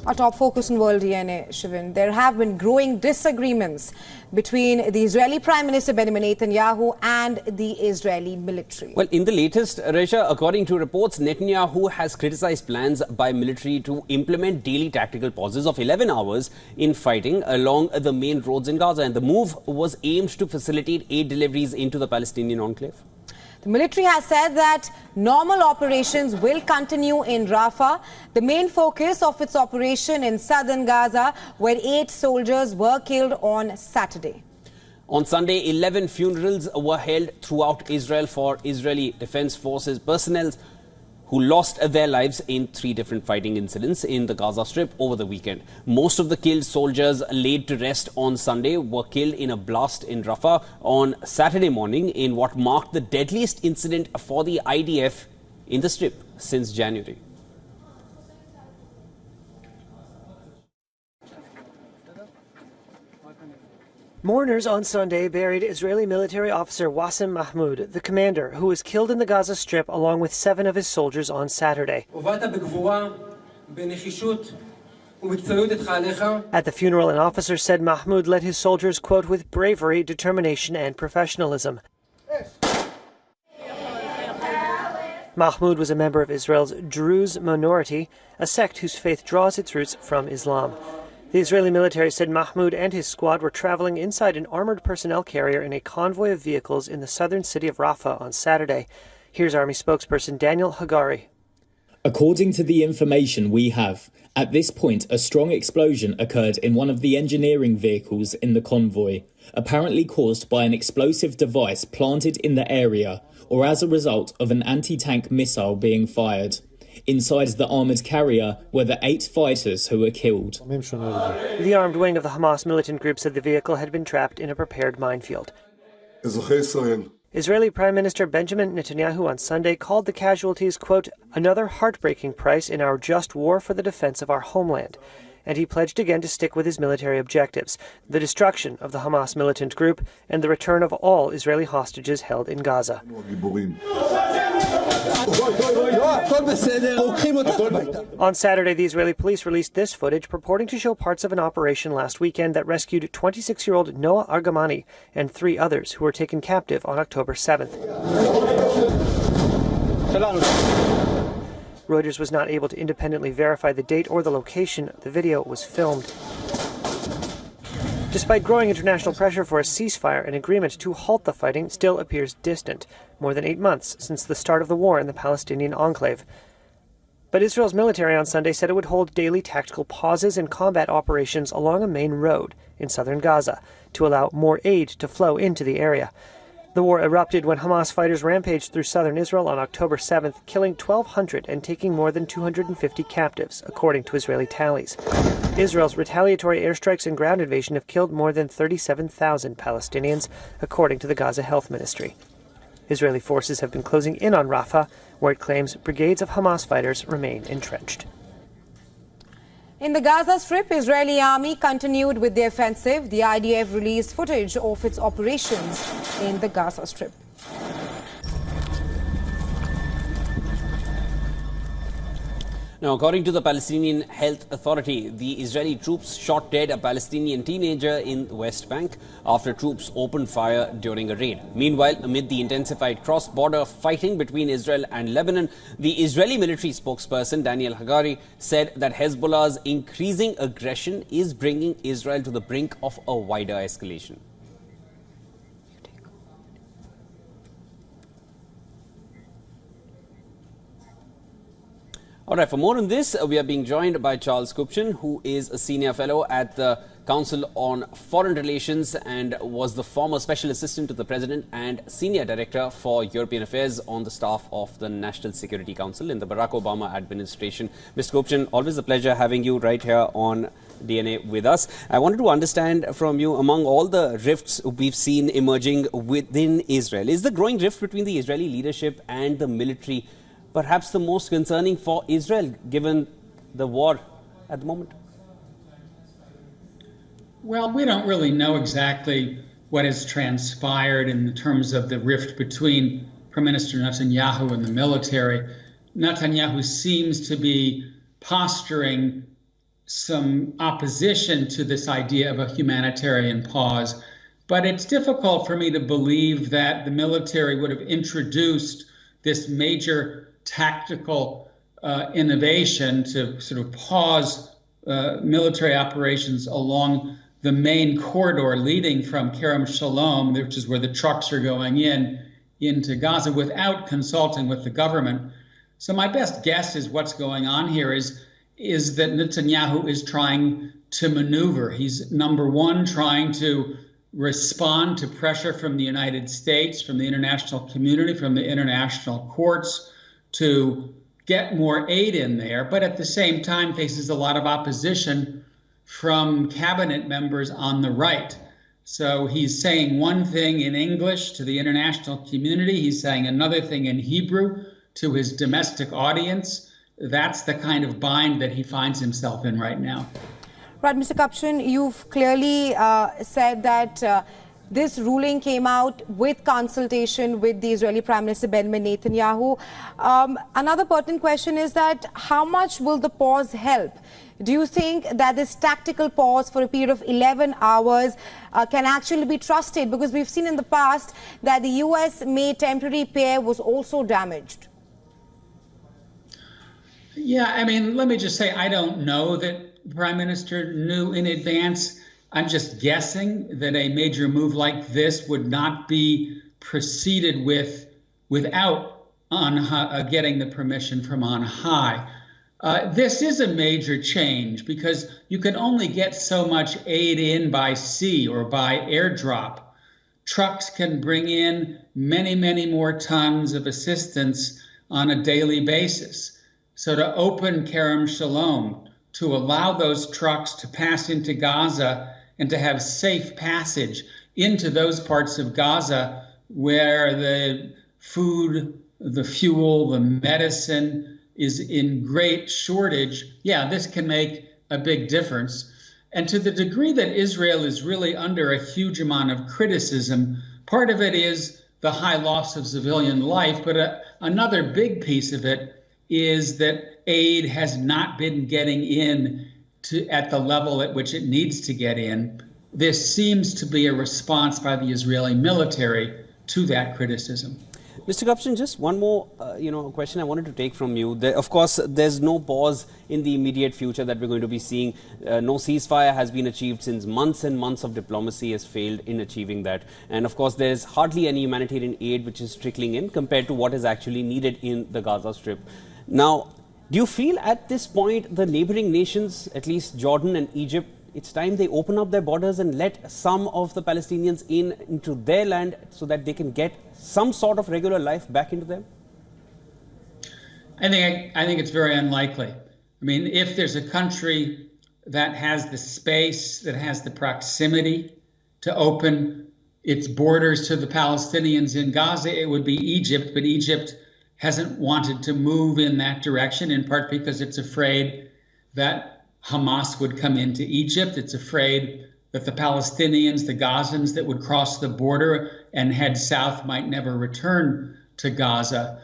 Our top focus on World DNA, Shivin. There have been growing disagreements between the Israeli Prime Minister Benjamin Netanyahu and the Israeli military. Well, in the latest, Resha, according to reports, Netanyahu has criticized plans by military to implement daily tactical pauses of 11 hours in fighting along the main roads in Gaza. And the move was aimed to facilitate aid deliveries into the Palestinian enclave. The military has said that normal operations will continue in Rafah, the main focus of its operation in southern Gaza, where 8 soldiers were killed on Saturday. On Sunday, 11 funerals were held throughout Israel for Israeli Defense Forces personnel who lost their lives in 3 different fighting incidents in the Gaza Strip over the weekend. Most of the killed soldiers laid to rest on Sunday were killed in a blast in Rafah on Saturday morning in what marked the deadliest incident for the IDF in the Strip since January. Mourners on Sunday buried Israeli military officer Wassim Mahmoud, the commander, who was killed in the Gaza Strip along with 7 of his soldiers on Saturday. At the funeral, an officer said Mahmoud led his soldiers, quote, with bravery, determination and professionalism. Mahmoud was a member of Israel's Druze minority, a sect whose faith draws its roots from Islam. The Israeli military said Mahmoud and his squad were traveling inside an armored personnel carrier in a convoy of vehicles in the southern city of Rafah on Saturday. Here's Army spokesperson Daniel Hagari. According to the information we have, at this point a strong explosion occurred in one of the engineering vehicles in the convoy, apparently caused by an explosive device planted in the area or as a result of an anti-tank missile being fired. Inside the armoured carrier were the 8 fighters who were killed. The armed wing of the Hamas militant group said the vehicle had been trapped in a prepared minefield. Israeli Prime Minister Benjamin Netanyahu on Sunday called the casualties, quote, another heartbreaking price in our just war for the defense of our homeland. And he pledged again to stick with his military objectives, the destruction of the Hamas militant group and the return of all Israeli hostages held in Gaza. On Saturday, the Israeli police released this footage purporting to show parts of an operation last weekend that rescued 26-year-old Noah Argamani and 3 others who were taken captive on October 7th. Reuters was not able to independently verify the date or the location the video was filmed. Despite growing international pressure for a ceasefire, an agreement to halt the fighting still appears distant, more than 8 months since the start of the war in the Palestinian enclave. But Israel's military on Sunday said it would hold daily tactical pauses in combat operations along a main road in southern Gaza to allow more aid to flow into the area. The war erupted when Hamas fighters rampaged through southern Israel on October 7th, killing 1,200 and taking more than 250 captives, according to Israeli tallies. Israel's retaliatory airstrikes and ground invasion have killed more than 37,000 Palestinians, according to the Gaza Health Ministry. Israeli forces have been closing in on Rafah, where it claims brigades of Hamas fighters remain entrenched. In the Gaza Strip, Israeli army continued with the offensive. The IDF released footage of its operations in the Gaza Strip. Now, according to the Palestinian Health Authority, the Israeli troops shot dead a Palestinian teenager in the West Bank after troops opened fire during a raid. Meanwhile, amid the intensified cross-border fighting between Israel and Lebanon, the Israeli military spokesperson Daniel Hagari said that Hezbollah's increasing aggression is bringing Israel to the brink of a wider escalation. All right, for more on this, we are being joined by Charles Kupchan, who is a senior fellow at the Council on Foreign Relations and was the former special assistant to the President and senior director for European Affairs on the staff of the National Security Council in the Barack Obama administration. Mr. Kupchan, always a pleasure having you right here on DNA with us. I wanted to understand from you, among all the rifts we've seen emerging within Israel, is the growing rift between the Israeli leadership and the military perhaps the most concerning for Israel, given the war at the moment? Well, we don't really know exactly what has transpired in terms of the rift between Prime Minister Netanyahu and the military. Netanyahu seems to be posturing some opposition to this idea of a humanitarian pause. But it's difficult for me to believe that the military would have introduced this major tactical innovation to sort of pause military operations along the main corridor leading from Kerem Shalom, which is where the trucks are going into Gaza, without consulting with the government. So my best guess is what's going on here is that Netanyahu is trying to maneuver. He's, number one, trying to respond to pressure from the United States, from the international community, from the international courts to get more aid in there, but at the same time faces a lot of opposition from cabinet members on the right. So he's saying one thing in English to the international community, he's saying another thing in Hebrew to his domestic audience. That's the kind of bind that he finds himself in right now. Right, Mr. Kupchan, you've clearly said that this ruling came out with consultation with the Israeli Prime Minister Benjamin Netanyahu. Another pertinent question is that how much will the pause help? Do you think that this tactical pause for a period of 11 hours can actually be trusted? Because we've seen in the past that the US-made temporary pair was also damaged. Yeah, I mean, let me just say, I don't know that the Prime Minister knew in advance. I'm just guessing that a major move like this would not be proceeded without getting the permission from on high. This is a major change because you can only get so much aid in by sea or by airdrop. Trucks can bring in many, many more tons of assistance on a daily basis. So to open Kerem Shalom, to allow those trucks to pass into Gaza and to have safe passage into those parts of Gaza where the food, the fuel, the medicine is in great shortage, yeah, this can make a big difference. And to the degree that Israel is really under a huge amount of criticism, part of it is the high loss of civilian life, but another big piece of it is that aid has not been getting in at the level at which it needs to get in. This seems to be a response by the Israeli military to that criticism. Mr. Kupchan, just one more question I wanted to take from you. Of course, there's no pause in the immediate future that we're going to be seeing. No ceasefire has been achieved since months and months of diplomacy has failed in achieving that. And of course, there's hardly any humanitarian aid which is trickling in compared to what is actually needed in the Gaza Strip. Now, do you feel at this point the neighboring nations, at least Jordan and Egypt, it's time they open up their borders and let some of the Palestinians into their land so that they can get some sort of regular life back into them? I think it's very unlikely. I mean, if there's a country that has the space, that has the proximity to open its borders to the Palestinians in Gaza, it would be Egypt. But Egypt hasn't wanted to move in that direction, in part because it's afraid that Hamas would come into Egypt. It's afraid that the Palestinians, the Gazans that would cross the border and head south might never return to Gaza.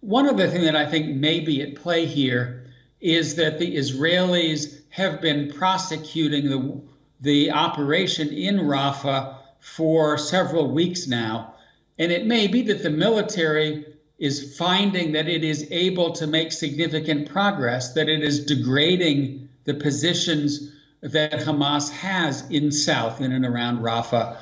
One other thing that I think may be at play here is that the Israelis have been prosecuting the operation in Rafah for several weeks now. And it may be that the military is finding that it is able to make significant progress, that it is degrading the positions that Hamas has in south, in and around Rafah.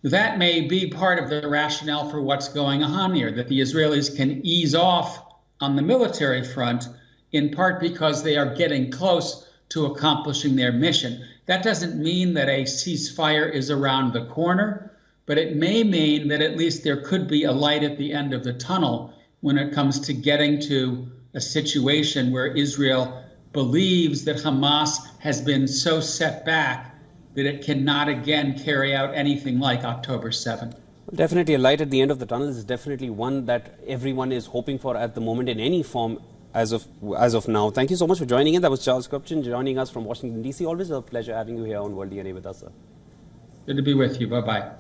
That may be part of the rationale for what's going on here, that the Israelis can ease off on the military front, in part because they are getting close to accomplishing their mission. That doesn't mean that a ceasefire is around the corner, but it may mean that at least there could be a light at the end of the tunnel when it comes to getting to a situation where Israel believes that Hamas has been so set back that it cannot again carry out anything like October 7th. Definitely a light at the end of the tunnel is definitely one that everyone is hoping for at the moment in any form as of now. Thank you so much for joining in. That was Charles Kupchan joining us from Washington, D.C. Always a pleasure having you here on World DNA with us, sir. Good to be with you. Bye-bye.